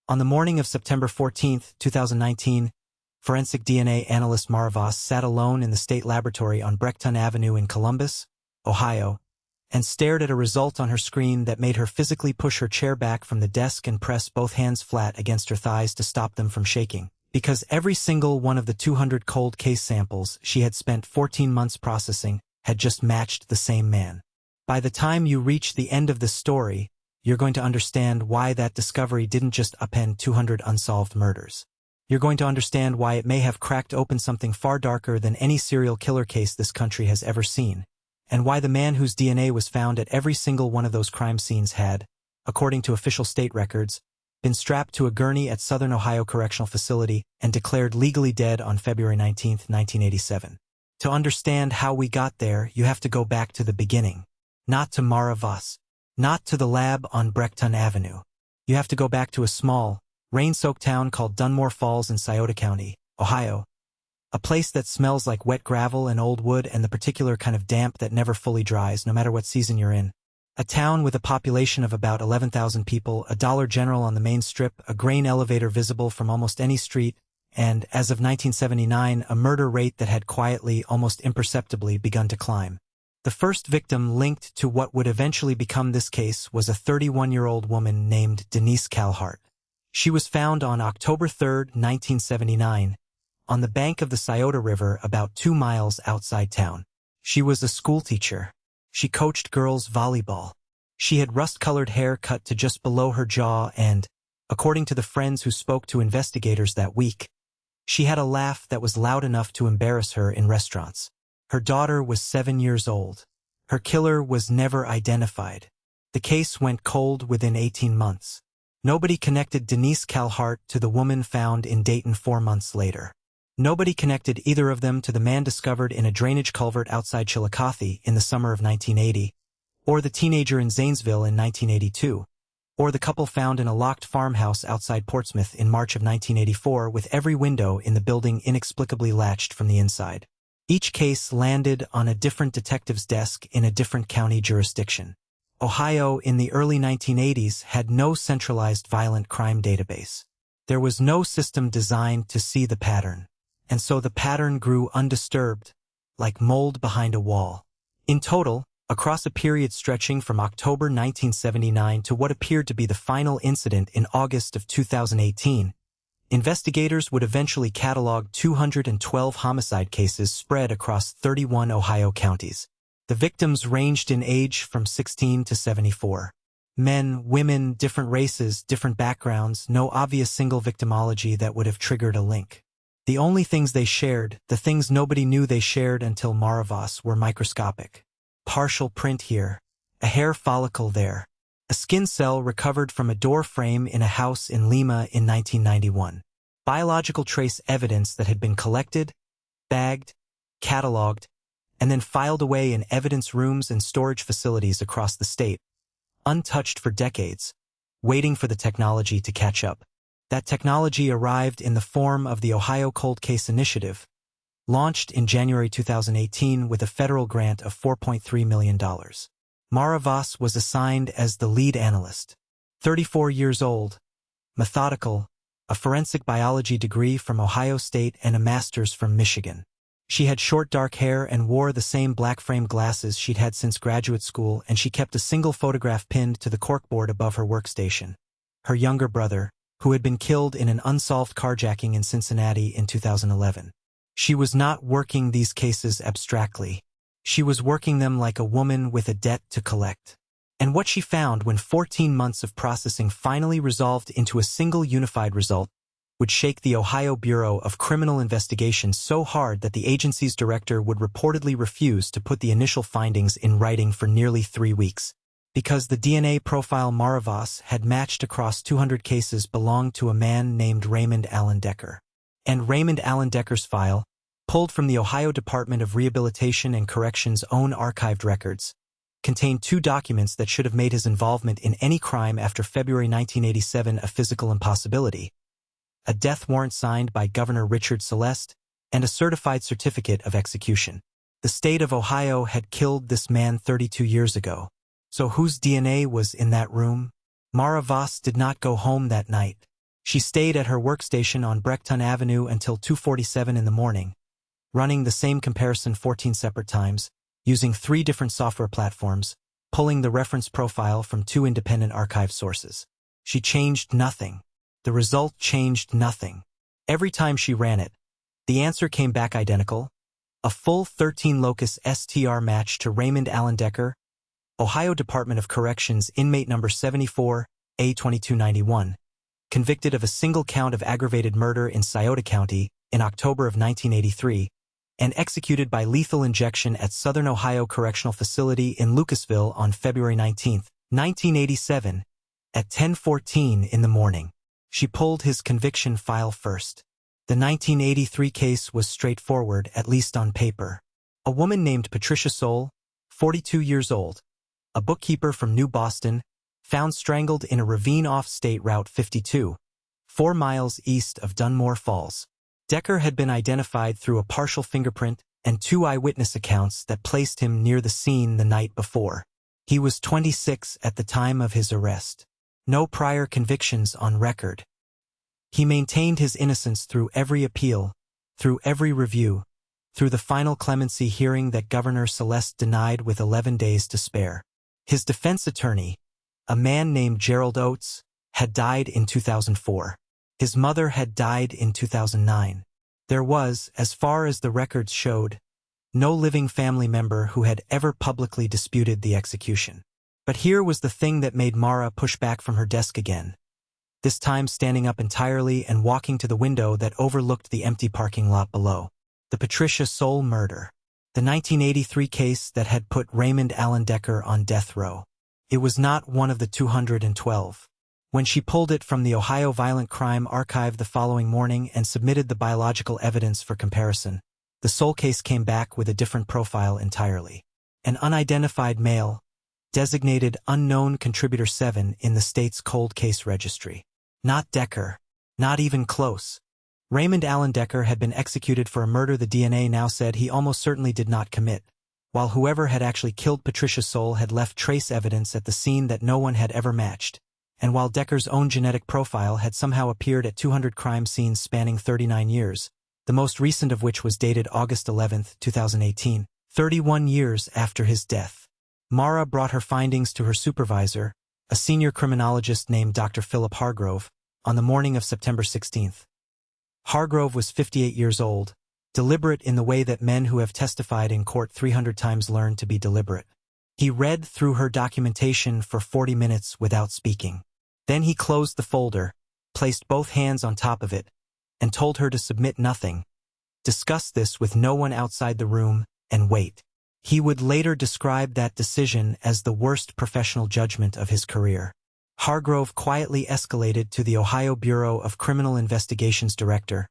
On the morning of September 14, 2019, forensic DNA analyst Mara Voss sat alone in the state laboratory on Breckton Avenue in Columbus, Ohio, and stared at a result on her screen that made her physically push her chair back from the desk and press both hands flat against her thighs to stop them from shaking. Because every single one of the 200 cold case samples she had spent 14 months processing had just matched the same man. By the time you reach the end of this story, you're going to understand why that discovery didn't just upend 200 unsolved murders. You're going to understand why it may have cracked open something far darker than any serial killer case this country has ever seen, and why the man whose DNA was found at every single one of those crime scenes had, according to official state records, been strapped to a gurney at Southern Ohio Correctional Facility and declared legally dead on February 19, 1987. To understand how we got there, you have to go back to the beginning. Not to Mara Voss. Not to the lab on Breckton Avenue. You have to go back to a small, rain-soaked town called Dunmore Falls in Scioto County, Ohio. A place that smells like wet gravel and old wood and the particular kind of damp that never fully dries no matter what season you're in. A town with a population of about 11,000 people, a Dollar General on the main strip, a grain elevator visible from almost any street, and, as of 1979, a murder rate that had quietly, almost imperceptibly, begun to climb. The first victim linked to what would eventually become this case was a 31-year-old woman named Denise Calhart. She was found on October 3, 1979, on the bank of the Scioto River about 2 miles outside town. She was a schoolteacher. She coached girls volleyball. She had rust-colored hair cut to just below her jaw and, according to the friends who spoke to investigators that week, she had a laugh that was loud enough to embarrass her in restaurants. Her daughter was 7 years old. Her killer was never identified. The case went cold within 18 months. Nobody connected Denise Calhart to the woman found in Dayton 4 months later. Nobody connected either of them to the man discovered in a drainage culvert outside Chillicothe in the summer of 1980, or the teenager in Zanesville in 1982, or the couple found in a locked farmhouse outside Portsmouth in March of 1984 with every window in the building inexplicably latched from the inside. Each case landed on a different detective's desk in a different county jurisdiction. Ohio in the early 1980s had no centralized violent crime database. There was no system designed to see the pattern, and so the pattern grew undisturbed, like mold behind a wall. In total, across a period stretching from October 1979 to what appeared to be the final incident in August of 2018, investigators would eventually catalog 212 homicide cases spread across 31 Ohio counties. The victims ranged in age from 16 to 74. Men, women, different races, different backgrounds, no obvious single victimology that would have triggered a link. The only things they shared, the things nobody knew they shared until Mara Voss, were microscopic. Partial print here, a hair follicle there, a skin cell recovered from a door frame in a house in Lima in 1991. Biological trace evidence that had been collected, bagged, cataloged, and then filed away in evidence rooms and storage facilities across the state, untouched for decades, waiting for the technology to catch up. That technology arrived in the form of the Ohio Cold Case Initiative, launched in January 2018 with a federal grant of $4.3 million. Mara Voss was assigned as the lead analyst. 34 years old, methodical, a forensic biology degree from Ohio State and a master's from Michigan. She had short dark hair and wore the same black frame glasses she'd had since graduate school, and she kept a single photograph pinned to the corkboard above her workstation. Her younger brother, who had been killed in an unsolved carjacking in Cincinnati in 2011. She was not working these cases abstractly. She was working them like a woman with a debt to collect. And what she found when 14 months of processing finally resolved into a single unified result would shake the Ohio Bureau of Criminal Investigation so hard that the agency's director would reportedly refuse to put the initial findings in writing for nearly 3 weeks. Because the DNA profile Mara Voss had matched across 200 cases belonged to a man named Raymond Allen Decker. And Raymond Allen Decker's file, pulled from the Ohio Department of Rehabilitation and Corrections' own archived records, contained 2 documents that should have made his involvement in any crime after February 1987 a physical impossibility: a death warrant signed by Governor Richard Celeste, and a certified certificate of execution. The state of Ohio had killed this man 32 years ago. So whose DNA was in that room? Mara Voss did not go home that night. She stayed at her workstation on Brecton Avenue until 2:47 in the morning, running the same comparison 14 separate times, using 3 different software platforms, pulling the reference profile from 2 independent archive sources. She changed nothing. The result changed nothing. Every time she ran it, the answer came back identical, a full 13-locus STR match to Raymond Allen Decker, Ohio Department of Corrections inmate number 74, A2291, convicted of a single count of aggravated murder in Scioto County in October of 1983, and executed by lethal injection at Southern Ohio Correctional Facility in Lucasville on February 19, 1987, at 10:14 in the morning. She pulled his conviction file first. The 1983 case was straightforward, at least on paper. A woman named Patricia Soule, 42 years old, a bookkeeper from New Boston, found strangled in a ravine off State Route 52, 4 miles east of Dunmore Falls. Decker had been identified through a partial fingerprint and 2 eyewitness accounts that placed him near the scene the night before. He was 26 at the time of his arrest. No prior convictions on record. He maintained his innocence through every appeal, through every review, through the final clemency hearing that Governor Celeste denied with 11 days to spare. His defense attorney, a man named Gerald Oates, had died in 2004. His mother had died in 2009. There was, as far as the records showed, no living family member who had ever publicly disputed the execution. But here was the thing that made Mara push back from her desk again, this time standing up entirely and walking to the window that overlooked the empty parking lot below. The Patricia Soule murder. The 1983 case that had put Raymond Allen Decker on death row. It was not one of the 212. When she pulled it from the Ohio Violent Crime Archive the following morning and submitted the biological evidence for comparison, the Soule case came back with a different profile entirely. An unidentified male, designated Unknown Contributor 7 in the state's cold case registry. Not Decker. Not even close. Raymond Allen Decker had been executed for a murder the DNA now said he almost certainly did not commit, while whoever had actually killed Patricia Soule had left trace evidence at the scene that no one had ever matched, and while Decker's own genetic profile had somehow appeared at 200 crime scenes spanning 39 years, the most recent of which was dated August 11, 2018, 31 years after his death. Mara brought her findings to her supervisor, a senior criminologist named Dr. Philip Hargrove, on the morning of September 16. Hargrove was 58 years old, deliberate in the way that men who have testified in court 300 times learn to be deliberate. He read through her documentation for 40 minutes without speaking. Then he closed the folder, placed both hands on top of it, and told her to submit nothing, discuss this with no one outside the room, and wait. He would later describe that decision as the worst professional judgment of his career. Hargrove quietly escalated to the Ohio Bureau of Criminal Investigations director,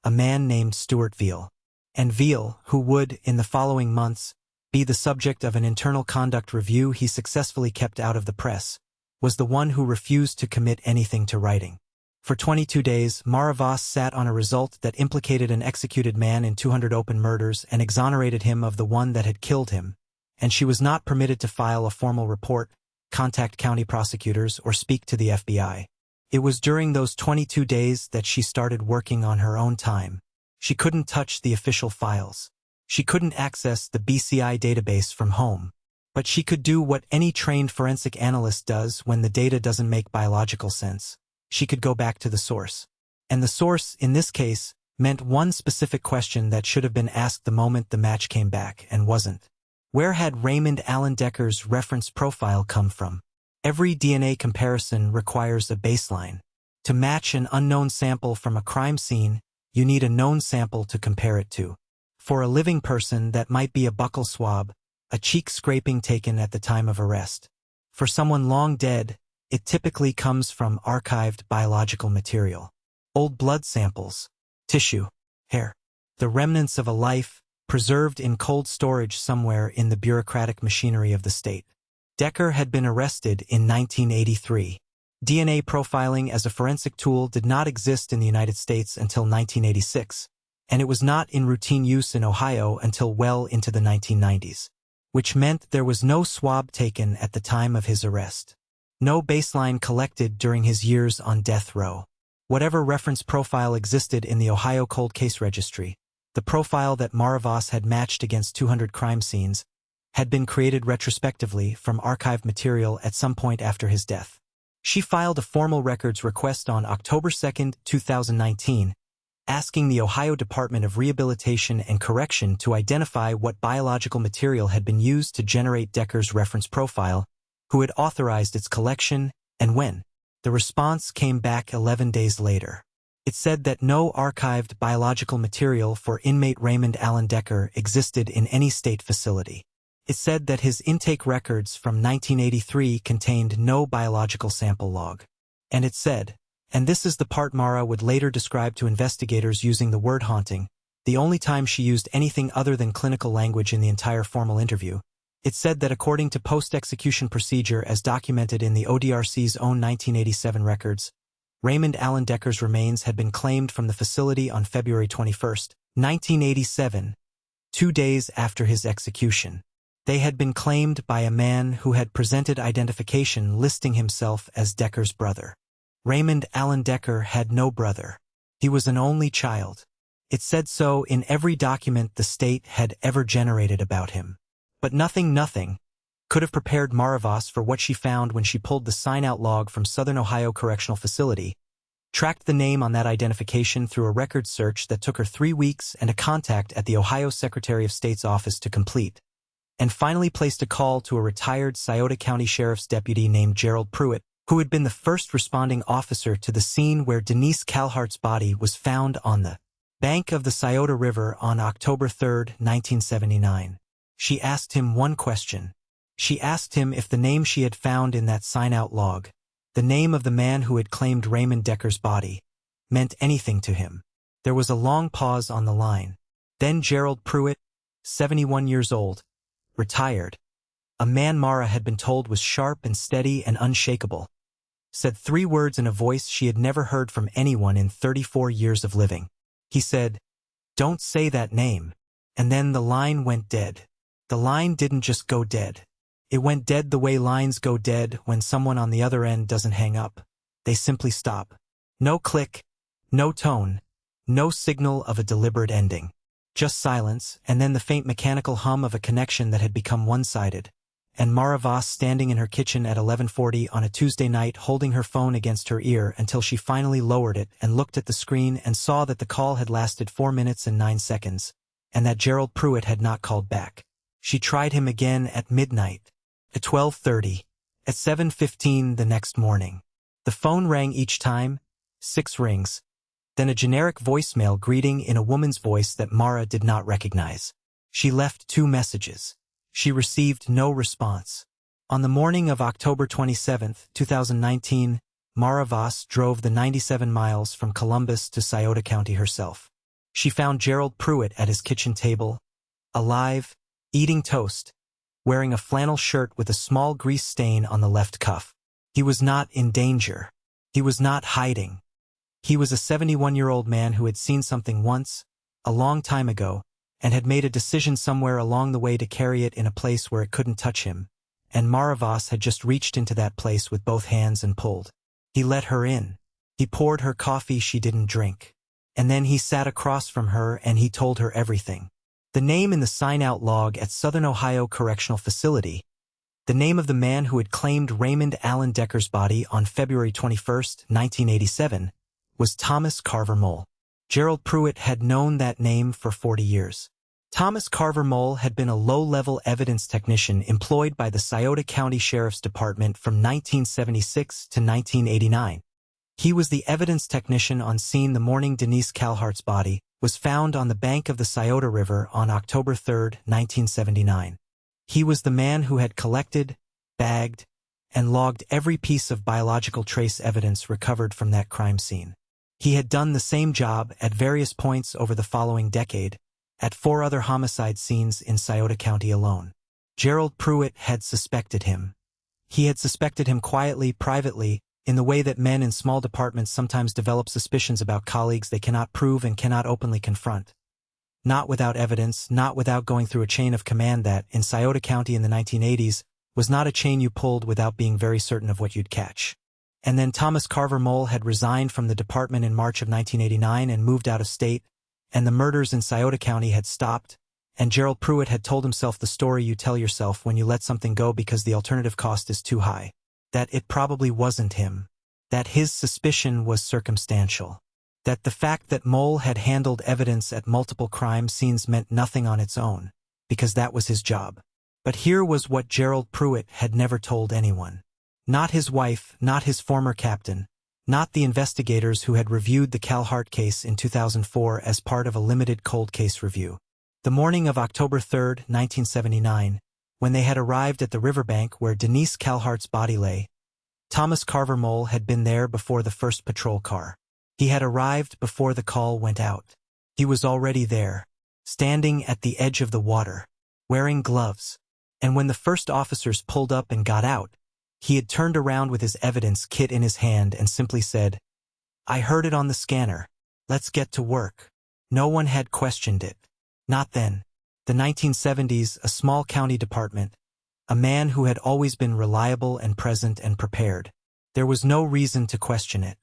a man named Stuart Veal. And Veal, who would, in the following months, be the subject of an internal conduct review he successfully kept out of the press, was the one who refused to commit anything to writing. For 22 days, Mara Voss sat on a result that implicated an executed man in 200 open murders and exonerated him of the one that had killed him, and she was not permitted to file a formal report, contact county prosecutors, or speak to the FBI. It was during those 22 days that she started working on her own time. She couldn't touch the official files. She couldn't access the BCI database from home. But she could do what any trained forensic analyst does when the data doesn't make biological sense. She could go back to the source. And the source, in this case, meant one specific question that should have been asked the moment the match came back and wasn't. Where had Raymond Allen Decker's reference profile come from? Every DNA comparison requires a baseline. To match an unknown sample from a crime scene, you need a known sample to compare it to. For a living person, that might be a buccal swab, a cheek scraping taken at the time of arrest. For someone long dead, it typically comes from archived biological material. Old blood samples, tissue, hair, the remnants of a life, preserved in cold storage somewhere in the bureaucratic machinery of the state. Decker had been arrested in 1983. DNA profiling as a forensic tool did not exist in the United States until 1986, and it was not in routine use in Ohio until well into the 1990s, which meant there was no swab taken at the time of his arrest. No baseline collected during his years on death row. Whatever reference profile existed in the Ohio Cold Case Registry, the profile that Maravas had matched against 200 crime scenes, had been created retrospectively from archived material at some point after his death. She filed a formal records request on October 2, 2019, asking the Ohio Department of Rehabilitation and Correction to identify what biological material had been used to generate Decker's reference profile, who had authorized its collection, and when. The response came back 11 days later. It said that no archived biological material for inmate Raymond Allen Decker existed in any state facility. It said that his intake records from 1983 contained no biological sample log. And it said, and this is the part Mara would later describe to investigators using the word haunting, the only time she used anything other than clinical language in the entire formal interview. It said that according to post-execution procedure as documented in the ODRC's own 1987 records, Raymond Allen Decker's remains had been claimed from the facility on February 21, 1987, 2 days after his execution. They had been claimed by a man who had presented identification listing himself as Decker's brother. Raymond Allen Decker had no brother. He was an only child. It said so in every document the state had ever generated about him. But nothing could have prepared Maravas for what she found when she pulled the sign-out log from Southern Ohio Correctional Facility, tracked the name on that identification through a record search that took her 3 weeks and a contact at the Ohio Secretary of State's office to complete, and finally placed a call to a retired Scioto County Sheriff's deputy named Gerald Pruitt, who had been the first responding officer to the scene where Denise Calhart's body was found on the bank of the Scioto River on October 3, 1979. She asked him one question. She asked him if the name she had found in that sign-out log, the name of the man who had claimed Raymond Decker's body, meant anything to him. There was a long pause on the line. Then Gerald Pruitt, 71 years old, retired, a man Mara had been told was sharp and steady and unshakable, said 3 words in a voice she had never heard from anyone in 34 years of living. He said, "Don't say that name." And then the line went dead. The line didn't just go dead. It went dead the way lines go dead when someone on the other end doesn't hang up. They simply stop. No click, no tone, no signal of a deliberate ending. Just silence, and then the faint mechanical hum of a connection that had become one-sided. And Maravas standing in her kitchen at 11:40 on a Tuesday night holding her phone against her ear until she finally lowered it and looked at the screen and saw that the call had lasted 4 minutes and 9 seconds, and that Gerald Pruitt had not called back. She tried him again at midnight, at 12:30, at 7:15 the next morning. The phone rang each time, 6 rings, then a generic voicemail greeting in a woman's voice that Mara did not recognize. She left 2 messages. She received no response. On the morning of October 27, 2019, Maravas drove the 97 miles from Columbus to Scioto County herself. She found Gerald Pruitt at his kitchen table, alive, eating toast, wearing a flannel shirt with a small grease stain on the left cuff. He was not in danger. He was not hiding. He was a 71-year-old man who had seen something once, a long time ago, and had made a decision somewhere along the way to carry it in a place where it couldn't touch him, and Maravas had just reached into that place with both hands and pulled. He let her in. He poured her coffee she didn't drink. And then he sat across from her and he told her everything. The name in the sign-out log at Southern Ohio Correctional Facility, the name of the man who had claimed Raymond Allen Decker's body on February 21, 1987, was Thomas Carver Mole. Gerald Pruitt had known that name for 40 years. Thomas Carver Mole had been a low-level evidence technician employed by the Scioto County Sheriff's Department from 1976 to 1989. He was the evidence technician on scene the morning Denise Calhart's body was found on the bank of the Scioto River on October 3, 1979. He was the man who had collected, bagged, and logged every piece of biological trace evidence recovered from that crime scene. He had done the same job at various points over the following decade, at 4 other homicide scenes in Scioto County alone. Gerald Pruitt had suspected him. He had suspected him quietly, privately, in the way that men in small departments sometimes develop suspicions about colleagues they cannot prove and cannot openly confront. Not without evidence, not without going through a chain of command that, in Scioto County in the 1980s, was not a chain you pulled without being very certain of what you'd catch. And then Thomas Carver Mole had resigned from the department in March of 1989 and moved out of state, and the murders in Scioto County had stopped, and Gerald Pruitt had told himself the story you tell yourself when you let something go because the alternative cost is too high. That it probably wasn't him. That his suspicion was circumstantial. That the fact that Mole had handled evidence at multiple crime scenes meant nothing on its own, because that was his job. But here was what Gerald Pruitt had never told anyone. Not his wife, not his former captain, not the investigators who had reviewed the Cal Hart case in 2004 as part of a limited cold case review. The morning of October 3, 1979, when they had arrived at the riverbank where Denise Calhart's body lay, Thomas Carver Mole had been there before the first patrol car. He had arrived before the call went out. He was already there, standing at the edge of the water, wearing gloves. And when the first officers pulled up and got out, he had turned around with his evidence kit in his hand and simply said, "I heard it on the scanner. Let's get to work." No one had questioned it. Not then. The 1970s, a small county department, a man who had always been reliable and present and prepared. There was no reason to question it.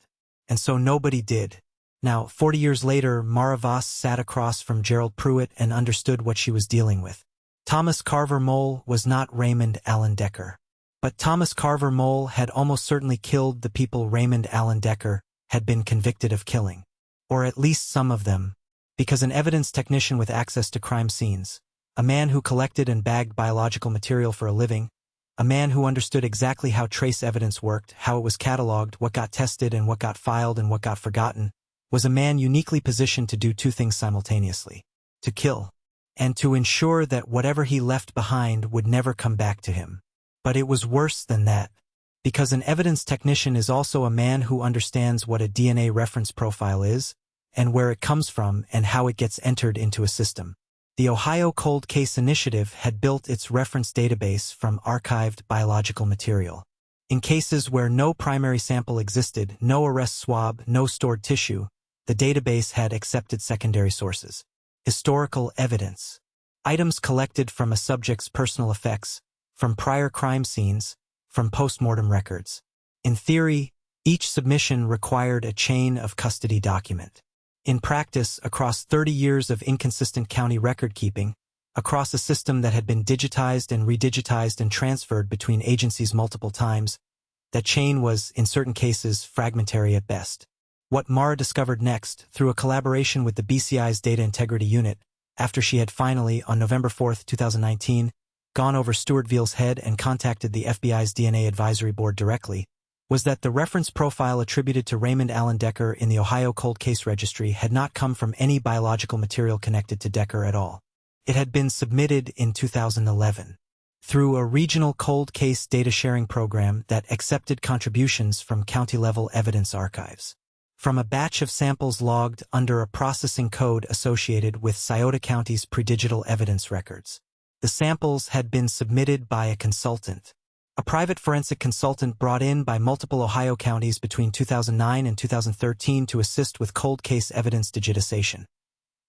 And so nobody did. Now, 40 years later, Mara Voss sat across from Gerald Pruitt and understood what she was dealing with. Thomas Carver Mole was not Raymond Allen Decker. But Thomas Carver Mole had almost certainly killed the people Raymond Allen Decker had been convicted of killing. Or at least some of them. Because an evidence technician with access to crime scenes, a man who collected and bagged biological material for a living, a man who understood exactly how trace evidence worked, how it was cataloged, what got tested and what got filed and what got forgotten, was a man uniquely positioned to do two things simultaneously: to kill, and to ensure that whatever he left behind would never come back to him. But it was worse than that, because an evidence technician is also a man who understands what a DNA reference profile is, and where it comes from and how it gets entered into a system. The Ohio Cold Case Initiative had built its reference database from archived biological material. In cases where no primary sample existed, no arrest swab, no stored tissue, the database had accepted secondary sources. Historical evidence. Items collected from a subject's personal effects, from prior crime scenes, from post-mortem records. In theory, each submission required a chain of custody document. In practice, across 30 years of inconsistent county record-keeping, across a system that had been digitized and redigitized and transferred between agencies multiple times, that chain was, in certain cases, fragmentary at best. What Mara discovered next, through a collaboration with the BCI's Data Integrity Unit, after she had finally, on November 4, 2019, gone over Stuart Veal's head and contacted the FBI's DNA Advisory Board directly, was that the reference profile attributed to Raymond Allen Decker in the Ohio Cold Case Registry had not come from any biological material connected to Decker at all. It had been submitted in 2011 through a regional cold case data sharing program that accepted contributions from county-level evidence archives. From a batch of samples logged under a processing code associated with Scioto County's predigital evidence records. The samples had been submitted by a consultant. A private forensic consultant brought in by multiple Ohio counties between 2009 and 2013 to assist with cold case evidence digitization.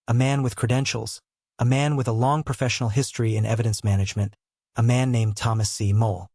A man with credentials, a man with a long professional history in evidence management, a man named Thomas C. Mole.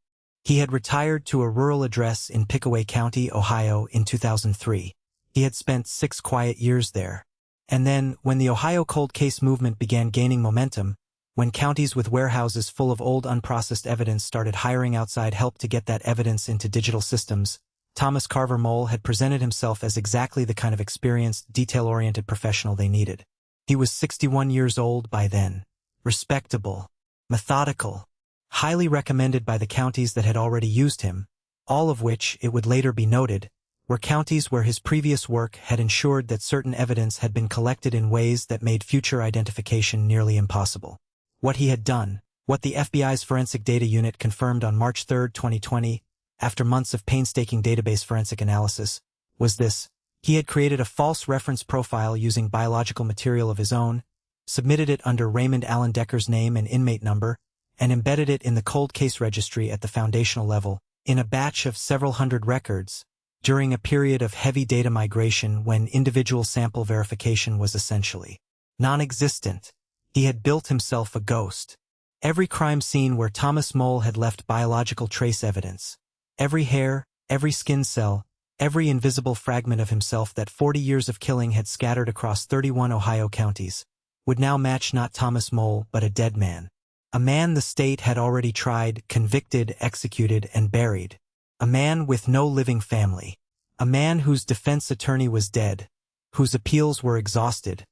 He had retired to a rural address in Pickaway County, Ohio in 2003. He had spent 6 quiet years there. And then, when the Ohio cold case movement began gaining momentum, when counties with warehouses full of old unprocessed evidence started hiring outside help to get that evidence into digital systems, Thomas Carver Mole had presented himself as exactly the kind of experienced, detail-oriented professional they needed. He was 61 years old by then, respectable, methodical, highly recommended by the counties that had already used him, all of which, it would later be noted, were counties where his previous work had ensured that certain evidence had been collected in ways that made future identification nearly impossible. What he had done, what the FBI's Forensic Data Unit confirmed on March 3, 2020, after months of painstaking database forensic analysis, was this: he had created a false reference profile using biological material of his own, submitted it under Raymond Allen Decker's name and inmate number, and embedded it in the cold case registry at the foundational level, in a batch of several hundred records, during a period of heavy data migration when individual sample verification was essentially non-existent. He had built himself a ghost. Every crime scene where Thomas Mole had left biological trace evidence, every hair, every skin cell, every invisible fragment of himself that 40 years of killing had scattered across 31 Ohio counties, would now match not Thomas Mole but a dead man. A man the state had already tried, convicted, executed, and buried. A man with no living family. A man whose defense attorney was dead, whose appeals were exhausted,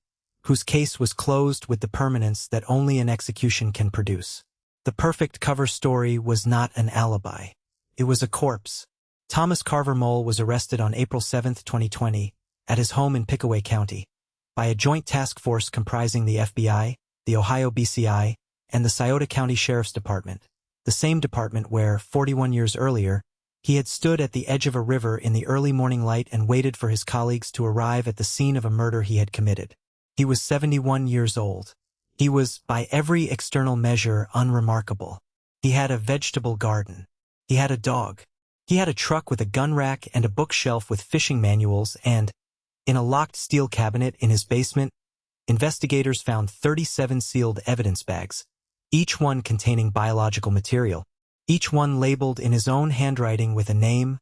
whose case was closed with the permanence that only an execution can produce. The perfect cover story was not an alibi. It was a corpse. Thomas Carver Mole was arrested on April 7, 2020, at his home in Pickaway County, by a joint task force comprising the FBI, the Ohio BCI, and the Scioto County Sheriff's Department, the same department where, 41 years earlier, he had stood at the edge of a river in the early morning light and waited for his colleagues to arrive at the scene of a murder he had committed. He was 71 years old. He was, by every external measure, unremarkable. He had a vegetable garden. He had a dog. He had a truck with a gun rack and a bookshelf with fishing manuals and, in a locked steel cabinet in his basement, investigators found 37 sealed evidence bags, each one containing biological material, each one labeled in his own handwriting with a name,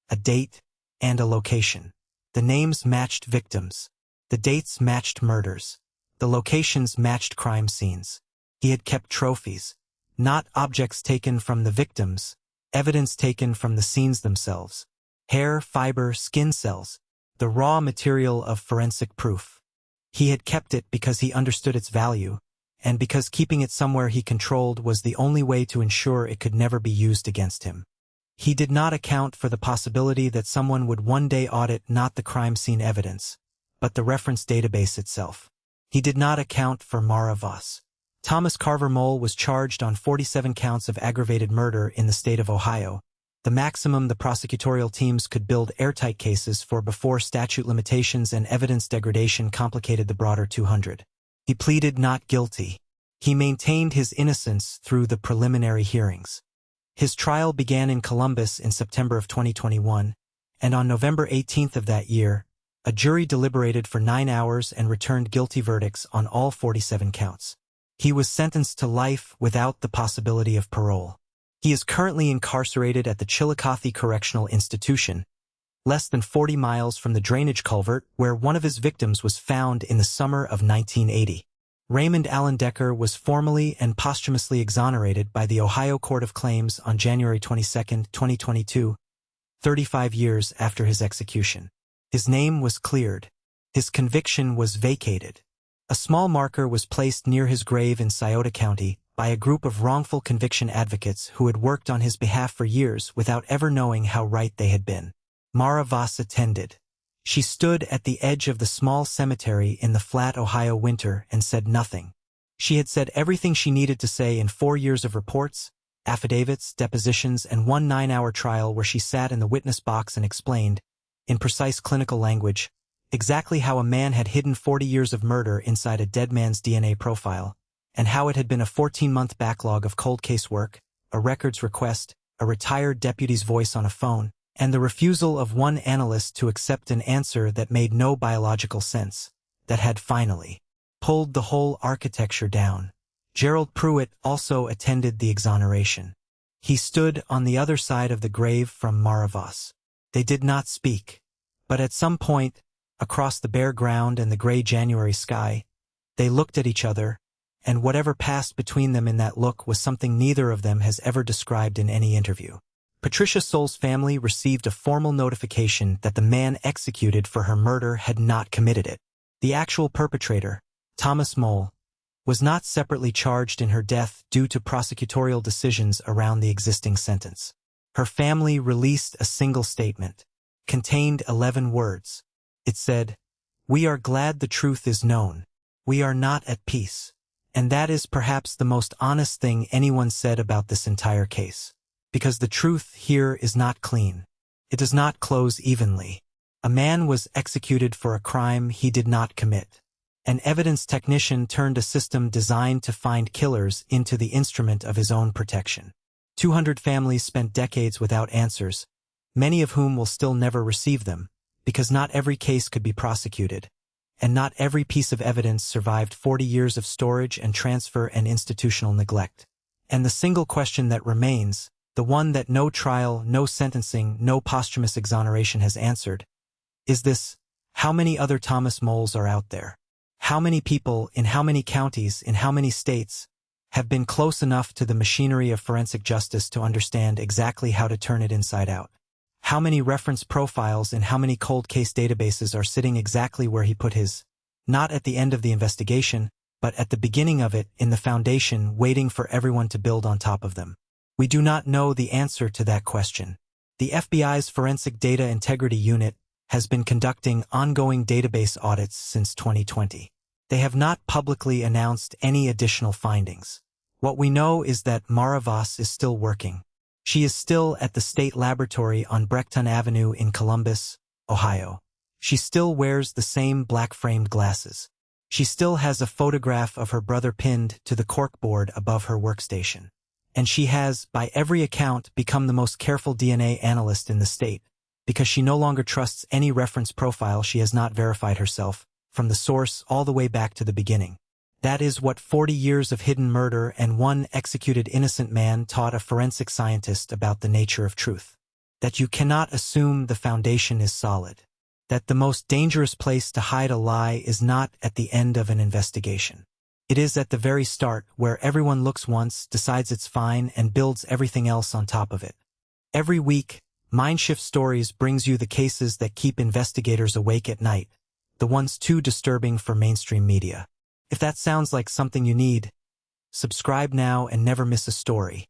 a date, and a location. The names matched victims. The dates matched murders. The locations matched crime scenes. He had kept trophies, not objects taken from the victims, evidence taken from the scenes themselves. Hair, fiber, skin cells, the raw material of forensic proof. He had kept it because he understood its value, and because keeping it somewhere he controlled was the only way to ensure it could never be used against him. He did not account for the possibility that someone would one day audit not the crime scene evidence, but the reference database itself. He did not account for Mara Voss. Thomas Carver Mole was charged on 47 counts of aggravated murder in the state of Ohio, the maximum the prosecutorial teams could build airtight cases for before statute limitations and evidence degradation complicated the broader 200. He pleaded not guilty. He maintained his innocence through the preliminary hearings. His trial began in Columbus in September of 2021, and on November 18th of that year, a jury deliberated for 9 hours and returned guilty verdicts on all 47 counts. He was sentenced to life without the possibility of parole. He is currently incarcerated at the Chillicothe Correctional Institution, less than 40 miles from the drainage culvert where one of his victims was found in the summer of 1980. Raymond Allen Decker was formally and posthumously exonerated by the Ohio Court of Claims on January 22, 2022, 35 years after his execution. His name was cleared. His conviction was vacated. A small marker was placed near his grave in Scioto County by a group of wrongful conviction advocates who had worked on his behalf for years without ever knowing how right they had been. Mara Voss attended. She stood at the edge of the small cemetery in the flat Ohio winter and said nothing. She had said everything she needed to say in 4 years of reports, affidavits, depositions, and one 9-hour trial where she sat in the witness box and explained, in precise clinical language, exactly how a man had hidden 40 years of murder inside a dead man's DNA profile, and how it had been a 14-month backlog of cold case work, a records request, a retired deputy's voice on a phone, and the refusal of one analyst to accept an answer that made no biological sense, that had finally pulled the whole architecture down. Gerald Pruitt also attended the exoneration. He stood on the other side of the grave from Mara Voss. They did not speak, but at some point, across the bare ground and the gray January sky, they looked at each other, and whatever passed between them in that look was something neither of them has ever described in any interview. Patricia Soul's family received a formal notification that the man executed for her murder had not committed it. The actual perpetrator, Thomas Mole, was not separately charged in her death due to prosecutorial decisions around the existing sentence. Her family released a single statement, contained 11 words. It said, "We are glad the truth is known. We are not at peace." And that is perhaps the most honest thing anyone said about this entire case. Because the truth here is not clean. It does not close evenly. A man was executed for a crime he did not commit. An evidence technician turned a system designed to find killers into the instrument of his own protection. 200 families spent decades without answers, many of whom will still never receive them, because not every case could be prosecuted, and not every piece of evidence survived 40 years of storage and transfer and institutional neglect. And the single question that remains, the one that no trial, no sentencing, no posthumous exoneration has answered, is this: how many other Thomas Moles are out there? How many people, in how many counties, in how many states, have been close enough to the machinery of forensic justice to understand exactly how to turn it inside out? How many reference profiles in how many cold case databases are sitting exactly where he put his, not at the end of the investigation, but at the beginning of it, in the foundation, waiting for everyone to build on top of them? We do not know the answer to that question. The FBI's Forensic Data Integrity Unit has been conducting ongoing database audits since 2020. They have not publicly announced any additional findings. What we know is that Mara Voss is still working. She is still at the state laboratory on Breckton Avenue in Columbus, Ohio. She still wears the same black-framed glasses. She still has a photograph of her brother pinned to the corkboard above her workstation. And she has, by every account, become the most careful DNA analyst in the state, because she no longer trusts any reference profile she has not verified herself, from the source all the way back to the beginning. That is what 40 years of hidden murder and one executed innocent man taught a forensic scientist about the nature of truth. That you cannot assume the foundation is solid. That the most dangerous place to hide a lie is not at the end of an investigation. It is at the very start, where everyone looks once, decides it's fine, and builds everything else on top of it. Every week, Mindshift Stories brings you the cases that keep investigators awake at night, the ones too disturbing for mainstream media. If that sounds like something you need, subscribe now and never miss a story.